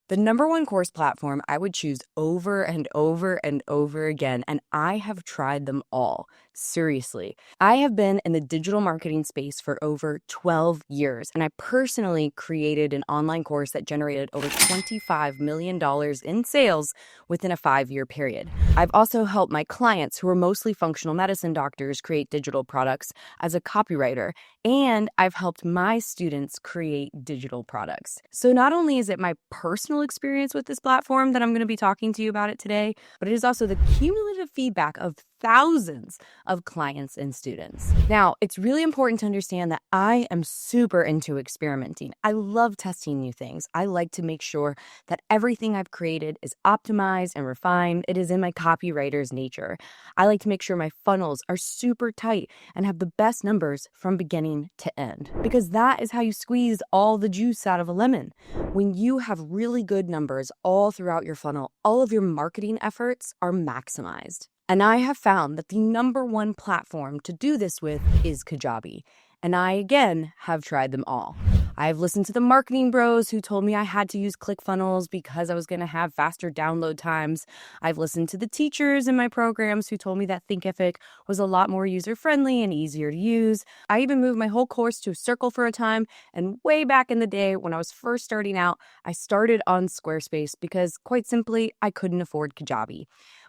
The number one course platform I would choose over and over and over again, and I have tried them all. Seriously. I have been in the digital marketing space for over 12 years, and I personally created an online course that generated over $25 million in sales within a 5-year period. I've also helped my clients, who are mostly functional medicine doctors, create digital products as a copywriter, and I've helped my students create digital products. So not only is it my personal experience with this platform that I'm going to be talking to you about it today, but it is also the cumulative feedback of thousands of clients and students. Now, it's really important to understand that I am super into experimenting. I love testing new things. I like to make sure that everything I've created is optimized and refined. It is in my copywriter's nature. I like to make sure my funnels are super tight and have the best numbers from beginning to end, because that is how you squeeze all the juice out of a lemon. When you have really good numbers all throughout your funnel, all of your marketing efforts are maximized. And I have found that the number one platform to do this with is Kajabi. And I, again, have tried them all. I've listened to the marketing bros who told me I had to use ClickFunnels because I was going to have faster download times. I've listened to the teachers in my programs who told me that Thinkific was a lot more user-friendly and easier to use. I even moved my whole course to Circle for a time. And way back in the day when I was first starting out, I started on Squarespace because, quite simply, I couldn't afford Kajabi.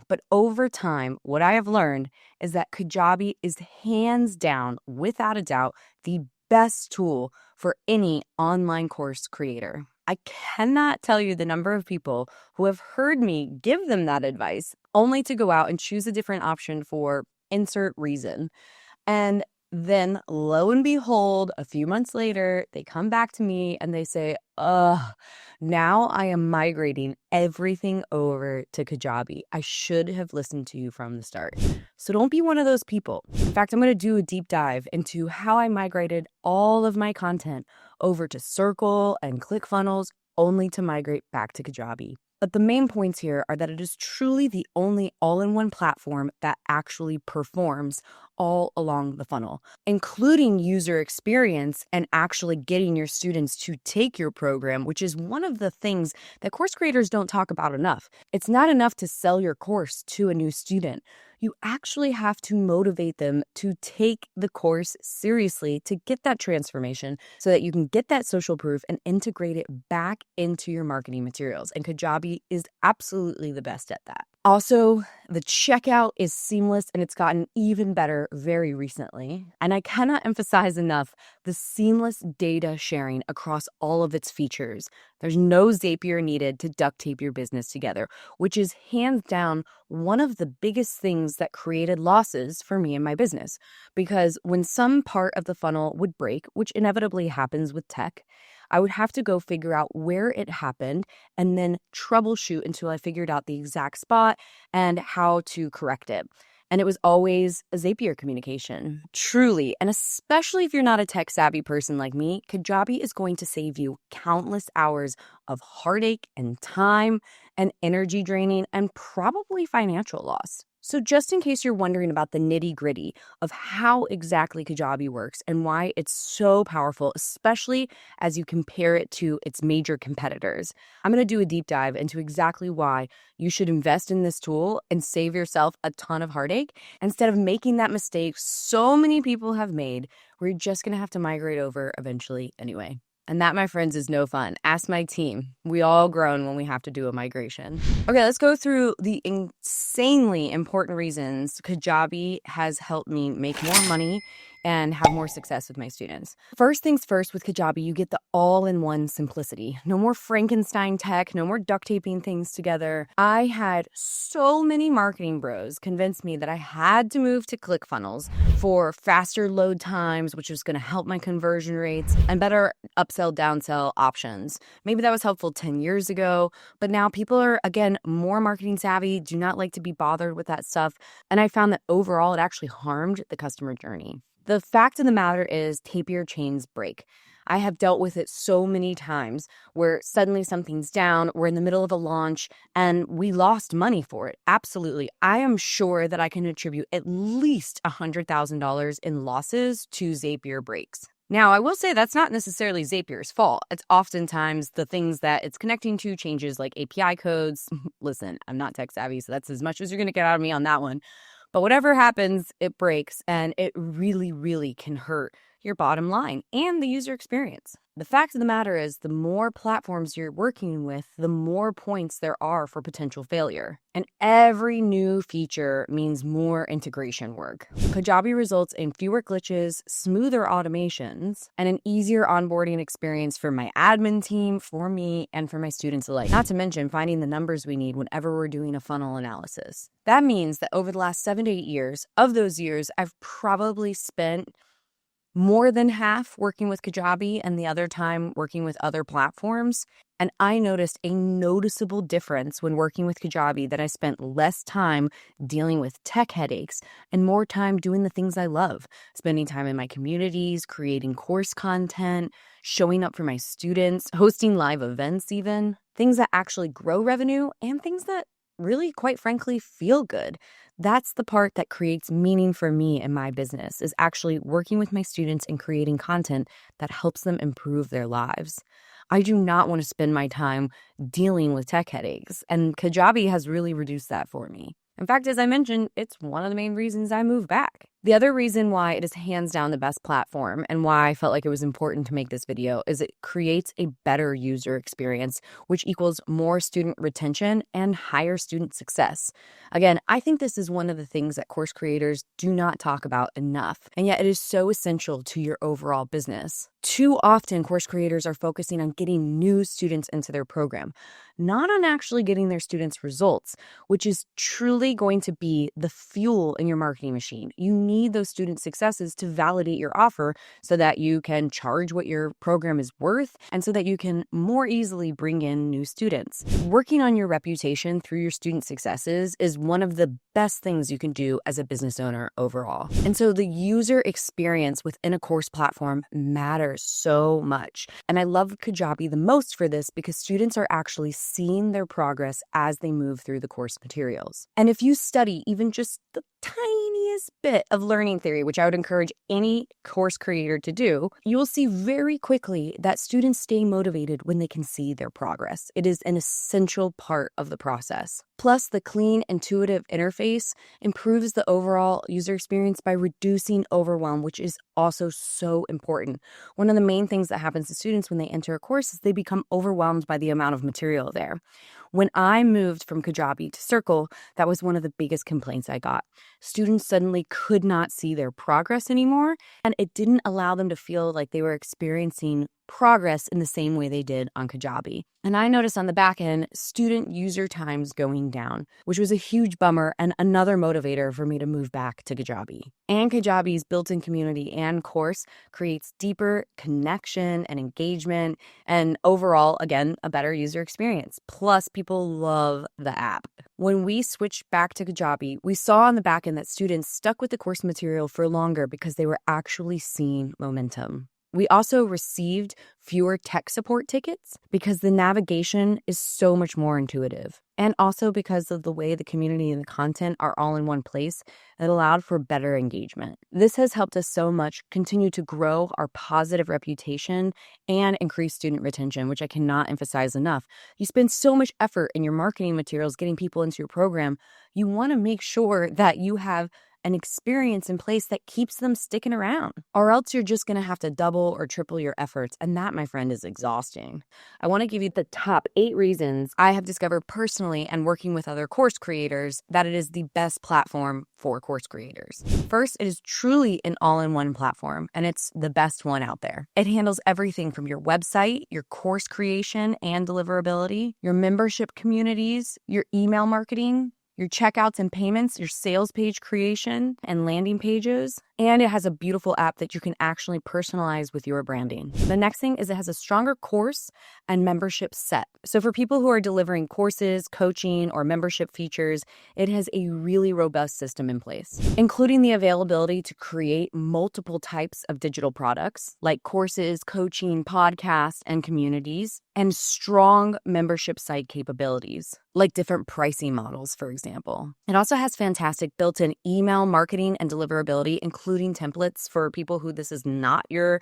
But over time, what I have learned is that Kajabi is hands down, without a doubt, the best tool for any online course creator. I cannot tell you the number of people who have heard me give them that advice only to go out and choose a different option for insert reason. And then, lo and behold, a few months later, they come back to me and they say, now I am migrating everything over to Kajabi. I should have listened to you from the start. So don't be one of those people. In fact, I'm going to do a deep dive into how I migrated all of my content over to Circle and ClickFunnels only to migrate back to Kajabi. But the main points here are that it is truly the only all-in-one platform that actually performs all along the funnel, including user experience and actually getting your students to take your program, which is one of the things that course creators don't talk about enough. It's not enough to sell your course to a new student. You actually have to motivate them to take the course seriously to get that transformation so that you can get that social proof and integrate it back into your marketing materials. And Kajabi is absolutely the best at that. Also, the checkout is seamless and it's gotten even better very recently. And I cannot emphasize enough the seamless data sharing across all of its features. There's no Zapier needed to duct tape your business together, which is hands down one of the biggest things that created losses for me and my business. Because when some part of the funnel would break, which inevitably happens with tech, I would have to go figure out where it happened and then troubleshoot until I figured out the exact spot and how to correct it. And it was always a Zapier communication, truly. And especially if you're not a tech savvy person like me, Kajabi is going to save you countless hours of heartache and time and energy draining and probably financial loss. So just in case you're wondering about the nitty-gritty of how exactly Kajabi works and why it's so powerful, especially as you compare it to its major competitors, I'm going to do a deep dive into exactly why you should invest in this tool and save yourself a ton of heartache instead of making that mistake so many people have made where you're just going to have to migrate over eventually anyway. And that, my friends, is no fun. Ask my team. We all groan when we have to do a migration. Okay, let's go through the insanely important reasons Kajabi has helped me make more money and have more success with my students. First things first, with Kajabi, you get the all-in-one simplicity. No more Frankenstein tech, no more duct taping things together. I had so many marketing bros convince me that I had to move to ClickFunnels for faster load times, which was going to help my conversion rates, and better upsell, downsell options. Maybe that was helpful 10 years ago, but now people are, again, more marketing savvy, do not like to be bothered with that stuff. And I found that overall, it actually harmed the customer journey. The fact of the matter is, tapier chains break. I have dealt with it so many times where suddenly something's down, we're in the middle of a launch, and we lost money for it. Absolutely. I am sure that I can attribute at least $100,000 in losses to Zapier breaks. Now, I will say that's not necessarily Zapier's fault. It's oftentimes the things that it's connecting to changes like API codes. Listen, I'm not tech savvy, so that's as much as you're going to get out of me on that one. But whatever happens, it breaks, and it really, really can hurt your bottom line and the user experience. The fact of the matter is, the more platforms you're working with, the more points there are for potential failure. And every new feature means more integration work. Kajabi results in fewer glitches, smoother automations, and an easier onboarding experience for my admin team, for me, and for my students alike. Not to mention finding the numbers we need whenever we're doing a funnel analysis. That means that over the last 7 to 8 years, of those years, I've probably spent more than half working with Kajabi and the other time working with other platforms. And I noticed a noticeable difference when working with Kajabi, that I spent less time dealing with tech headaches and more time doing the things I love, spending time in my communities, creating course content, showing up for my students, hosting live events even, things that actually grow revenue and things that really, quite frankly, feel good. That's the part that creates meaning for me in my business, is actually working with my students and creating content that helps them improve their lives. I do not want to spend my time dealing with tech headaches, and Kajabi has really reduced that for me. In fact, as I mentioned, it's one of the main reasons I moved back. The other reason why it is hands down the best platform and why I felt like it was important to make this video is it creates a better user experience, which equals more student retention and higher student success. Again, I think this is one of the things that course creators do not talk about enough, and yet it is so essential to your overall business. Too often, course creators are focusing on getting new students into their program, not on actually getting their students results, which is truly going to be the fuel in your marketing machine. You need those student successes to validate your offer so that you can charge what your program is worth and so that you can more easily bring in new students. Working on your reputation through your student successes is one of the best things you can do as a business owner overall. And so the user experience within a course platform matters so much. And I love Kajabi the most for this because students are actually seeing their progress as they move through the course materials. And if you study even just the tiniest bit of learning theory, which I would encourage any course creator to do, you will see very quickly that students stay motivated when they can see their progress. It is an essential part of the process. Plus, the clean, intuitive interface improves the overall user experience by reducing overwhelm, which is also so important. One of the main things that happens to students when they enter a course is they become overwhelmed by the amount of material there. When I moved from Kajabi to Circle, that was one of the biggest complaints I got. Students suddenly could not see their progress anymore, and it didn't allow them to feel like they were experiencing progress in the same way they did on Kajabi. And I noticed on the back end, student user times going down, which was a huge bummer and another motivator for me to move back to Kajabi. And Kajabi's built-in community and course creates deeper connection and engagement and overall, again, a better user experience. Plus, people love the app. When we switched back to Kajabi, we saw on the back end that students stuck with the course material for longer because they were actually seeing momentum. We also received fewer tech support tickets because the navigation is so much more intuitive. And also because of the way the community and the content are all in one place, it allowed for better engagement. This has helped us so much continue to grow our positive reputation and increase student retention, which I cannot emphasize enough. You spend so much effort in your marketing materials getting people into your program. You want to make sure that you have an experience in place that keeps them sticking around, or else you're just going to have to double or triple your efforts. And that, my friend, is exhausting. I want to give you the top 8 reasons I have discovered personally and working with other course creators that it is the best platform for course creators. First, it is truly an all-in-one platform, and it's the best one out there. It handles everything from your website, your course creation and deliverability, your membership communities, your email marketing, your checkouts and payments, your sales page creation and landing pages, and it has a beautiful app that you can actually personalize with your branding. The next thing is it has a stronger course and membership set. So for people who are delivering courses, coaching, or membership features, it has a really robust system in place, including the availability to create multiple types of digital products like courses, coaching, podcasts, and communities, and strong membership site capabilities, like different pricing models, for example. It also has fantastic built-in email marketing and deliverability, including templates for people who this is not your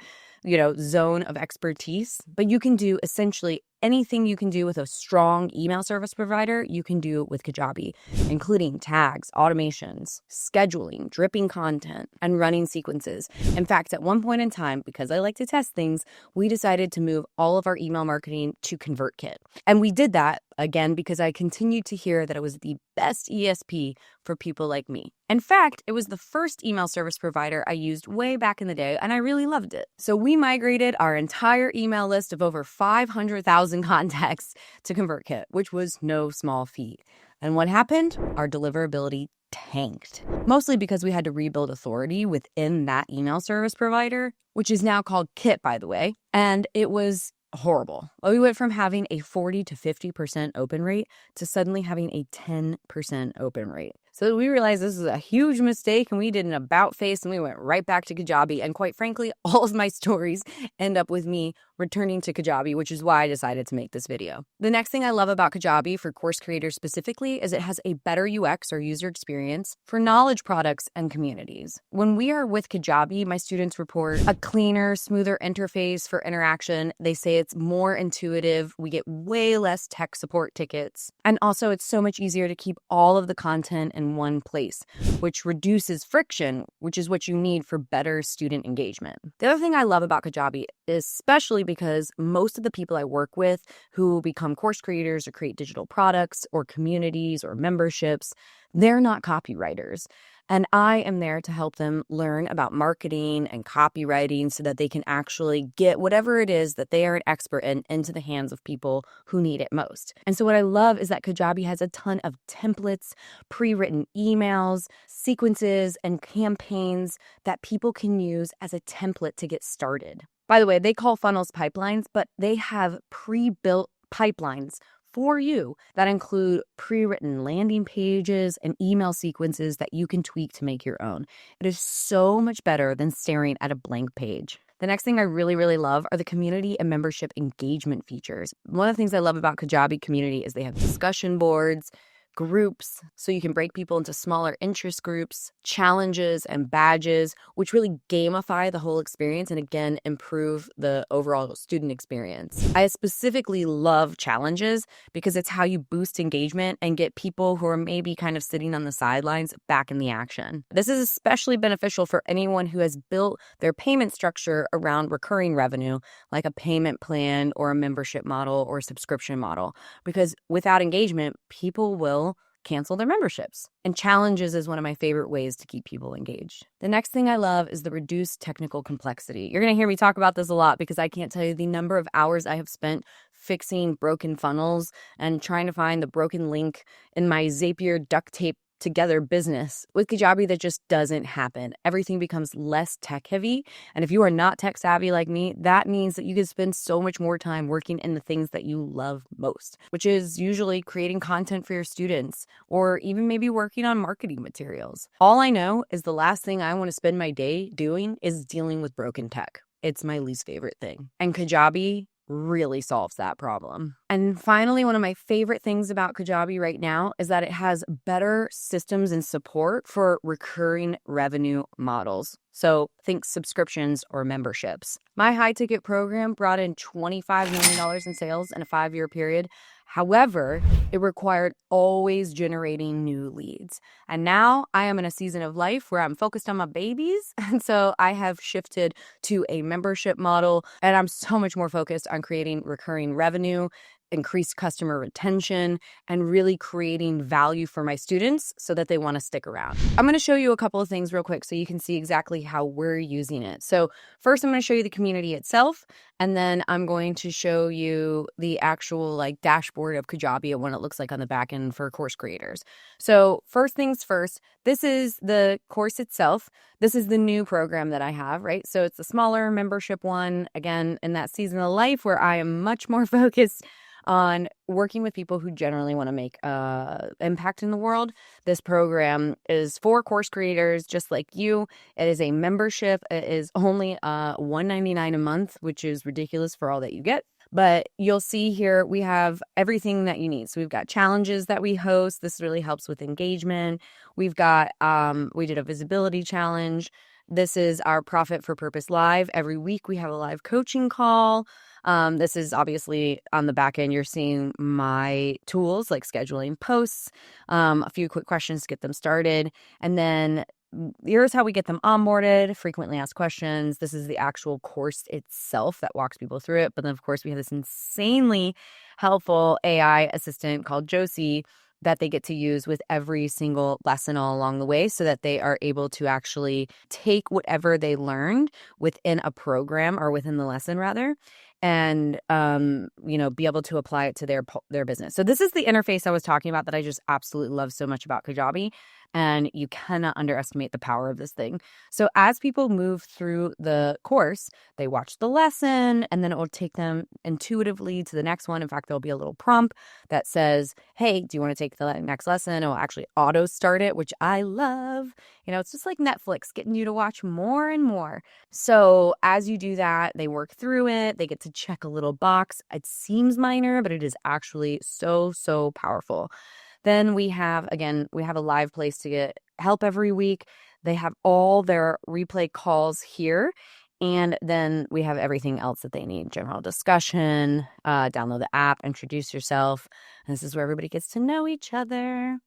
zone of expertise, but you can do essentially anything you can do with a strong email service provider, you can do with Kajabi, including tags, automations, scheduling, dripping content, and running sequences. In fact, at one point in time, because I like to test things, we decided to move all of our email marketing to ConvertKit. And we did that, again, because I continued to hear that it was the best ESP for people like me. In fact, it was the first email service provider I used way back in the day, and I really loved it. So we migrated our entire email list of over 500,000 contacts to ConvertKit, which was no small feat. And what happened? Our deliverability tanked, mostly because we had to rebuild authority within that email service provider, which is now called Kit, by the way. And it was horrible. We went from having a 40 to 50% open rate to suddenly having a 10% open rate. So we realized this is a huge mistake, and we did an about face, and we went right back to Kajabi. And quite frankly, all of my stories end up with me returning to Kajabi, which is why I decided to make this video. The next thing I love about Kajabi for course creators specifically is it has a better UX or user experience for knowledge products and communities. When we are with Kajabi, my students report a cleaner, smoother interface for interaction. They say it's more intuitive. We get way less tech support tickets. And also, it's so much easier to keep all of the content in one place, which reduces friction, which is what you need for better student engagement. The other thing I love about Kajabi, especially because most of the people I work with who become course creators or create digital products or communities or memberships, they're not copywriters. And I am there to help them learn about marketing and copywriting so that they can actually get whatever it is that they are an expert in into the hands of people who need it most. And so what I love is that Kajabi has a ton of templates, pre-written emails, sequences, and campaigns that people can use as a template to get started. By the way, they call funnels pipelines, but they have pre-built pipelines for you that include pre-written landing pages and email sequences that you can tweak to make your own. It is so much better than staring at a blank page. The next thing I really, really love are the community and membership engagement features. One of the things I love about Kajabi community is they have discussion boards, groups, so you can break people into smaller interest groups, challenges, and badges, which really gamify the whole experience and again, improve the overall student experience. I specifically love challenges because it's how you boost engagement and get people who are maybe kind of sitting on the sidelines back in the action. This is especially beneficial for anyone who has built their payment structure around recurring revenue, like a payment plan or a membership model or subscription model, because without engagement, people will cancel their memberships. And challenges is one of my favorite ways to keep people engaged. The next thing I love is the reduced technical complexity. You're going to hear me talk about this a lot because I can't tell you the number of hours I have spent fixing broken funnels and trying to find the broken link in my Zapier duct tape together business. With Kajabi, that just doesn't happen. Everything becomes less tech heavy. And if you are not tech savvy like me, that means that you can spend so much more time working in the things that you love most, which is usually creating content for your students or even maybe working on marketing materials. All I know is the last thing I want to spend my day doing is dealing with broken tech. It's my least favorite thing. And Kajabi really solves that problem. And finally, one of my favorite things about Kajabi right now is that it has better systems and support for recurring revenue models. So think subscriptions or memberships. My high ticket program brought in $25 million in sales in a 5-year period. However, it required always generating new leads. And now I am in a season of life where I'm focused on my babies. And so I have shifted to a membership model, and I'm so much more focused on creating recurring revenue, increased customer retention, and really creating value for my students so that they want to stick around. I'm going to show you a couple of things real quick so you can see exactly how we're using it. So first, I'm going to show you the community itself, and then I'm going to show you the actual dashboard of Kajabi and what it looks like on the back end for course creators. So first things first, this is the course itself. This is the new program that I have, right? So it's a smaller membership one, again, in that season of life where I am much more focused on working with people who generally want to make impact in the world. This program is for course creators just like you. It is a membership. It is only $199 a month, which is ridiculous for all that you get. But you'll see here we have everything that you need. So we've got challenges that we host. This really helps with engagement. We've got, we did a visibility challenge. This is our Profit for Purpose Live. Every week we have a live coaching call. This is obviously on the back end. You're seeing my tools like scheduling posts, a few quick questions to get them started. And then here's how we get them onboarded, frequently asked questions. This is the actual course itself that walks people through it. But then, of course, we have this insanely helpful AI assistant called Josie that they get to use with every single lesson all along the way so that they are able to actually take whatever they learned within a program or within the lesson rather, and be able to apply it to their business. So this is the interface I was talking about that I just absolutely love so much about Kajabi, and you cannot underestimate the power of this thing. So as people move through the course, they watch the lesson and then it will take them intuitively to the next one. In fact, there'll be a little prompt that says, hey, do you want to take the next lesson? It will actually auto start it, which I love. It's just like Netflix getting you to watch more and more. So as you do that, they work through it. They get to check a little box. It seems minor, but it is actually so, so powerful. Then we have a live place to get help every week. They have all their replay calls here. And then we have everything else that they need. General discussion, download the app, introduce yourself. And this is where everybody gets to know each other.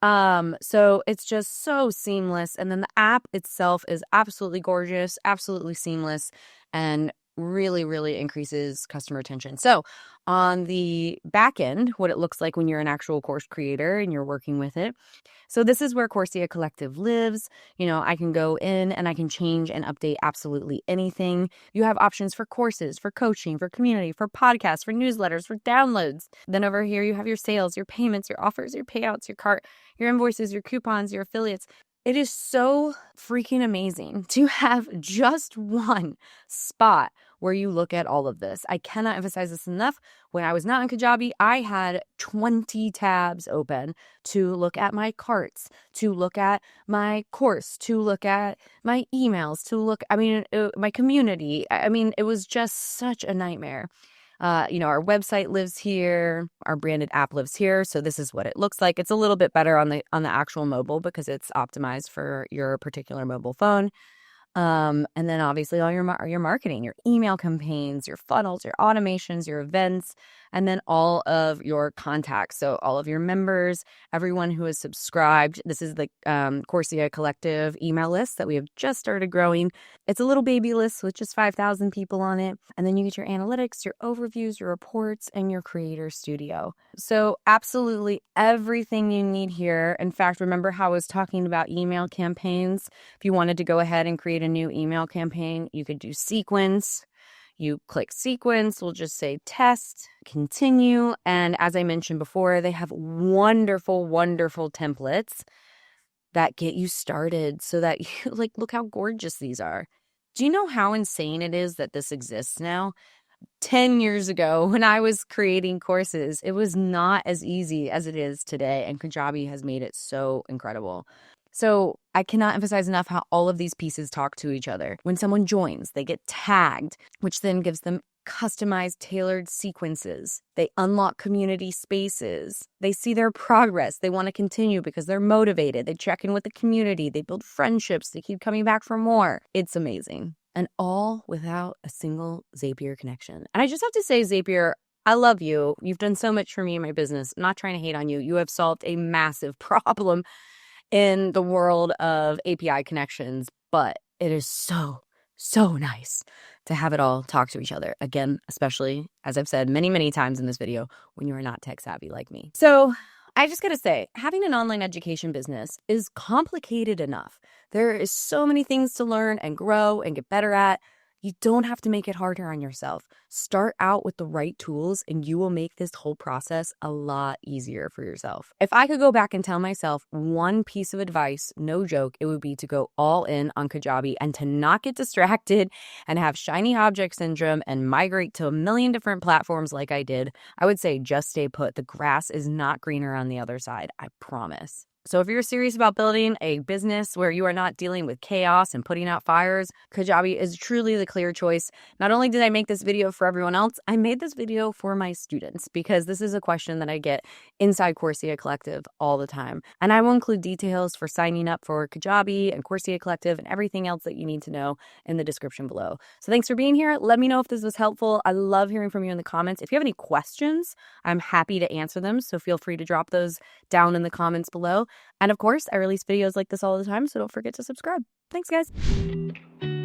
So it's just so seamless. And then the app itself is absolutely gorgeous, absolutely seamless, and really, really increases customer retention. So on the back end, what it looks like when you're an actual course creator and you're working with it. So this is where Coursea Collective lives. I can go in and I can change and update absolutely anything. You have options for courses, for coaching, for community, for podcasts, for newsletters, for downloads. Then over here, you have your sales, your payments, your offers, your payouts, your cart, your invoices, your coupons, your affiliates. It is so freaking amazing to have just one spot where you look at all of this. I cannot emphasize this enough. When I was not in Kajabi, I had 20 tabs open to look at my carts, to look at my course, to look at my emails, my community. It was just such a nightmare. Our website lives here, our branded app lives here. So this is what it looks like. It's a little bit better on the actual mobile because it's optimized for your particular mobile phone. And then obviously all your marketing, your email campaigns, your funnels, your automations, your events, and then all of your contacts. So all of your members, everyone who is subscribed. This is the Coursea Collective email list that we have just started growing. It's a little baby list with just 5,000 people on it. And then you get your analytics, your overviews, your reports, and your creator studio. So absolutely everything you need here. In fact, remember how I was talking about email campaigns? If you wanted to go ahead and create a new email campaign, you could do sequence. You click sequence, we'll just say test, continue. And as I mentioned before, they have wonderful, wonderful templates that get you started so that you look how gorgeous these are. Do you know how insane it is that this exists now? 10 years ago, when I was creating courses, it was not as easy as it is today. And Kajabi has made it so incredible. So I cannot emphasize enough how all of these pieces talk to each other. When someone joins, they get tagged, which then gives them customized, tailored sequences. They unlock community spaces. They see their progress. They want to continue because they're motivated. They check in with the community. They build friendships. They keep coming back for more. It's amazing. And all without a single Zapier connection. And I just have to say, Zapier, I love you. You've done so much for me in my business. I'm not trying to hate on you. You have solved a massive problem in the world of API connections, but it is so, so nice to have it all talk to each other. Again, especially, as I've said many, many times in this video, when you are not tech savvy like me. So I just got to say, having an online education business is complicated enough. There is so many things to learn and grow and get better at. You don't have to make it harder on yourself. Start out with the right tools and you will make this whole process a lot easier for yourself. If I could go back and tell myself one piece of advice, no joke, it would be to go all in on Kajabi and to not get distracted and have shiny object syndrome and migrate to a million different platforms like I did. I would say just stay put. The grass is not greener on the other side, I promise. So if you're serious about building a business where you are not dealing with chaos and putting out fires, Kajabi is truly the clear choice. Not only did I make this video for everyone else, I made this video for my students because this is a question that I get inside Coursea Collective all the time. And I will include details for signing up for Kajabi and Coursea Collective and everything else that you need to know in the description below. So thanks for being here. Let me know if this was helpful. I love hearing from you in the comments. If you have any questions, I'm happy to answer them. So feel free to drop those down in the comments below. And of course, I release videos like this all the time, so don't forget to subscribe. Thanks, guys.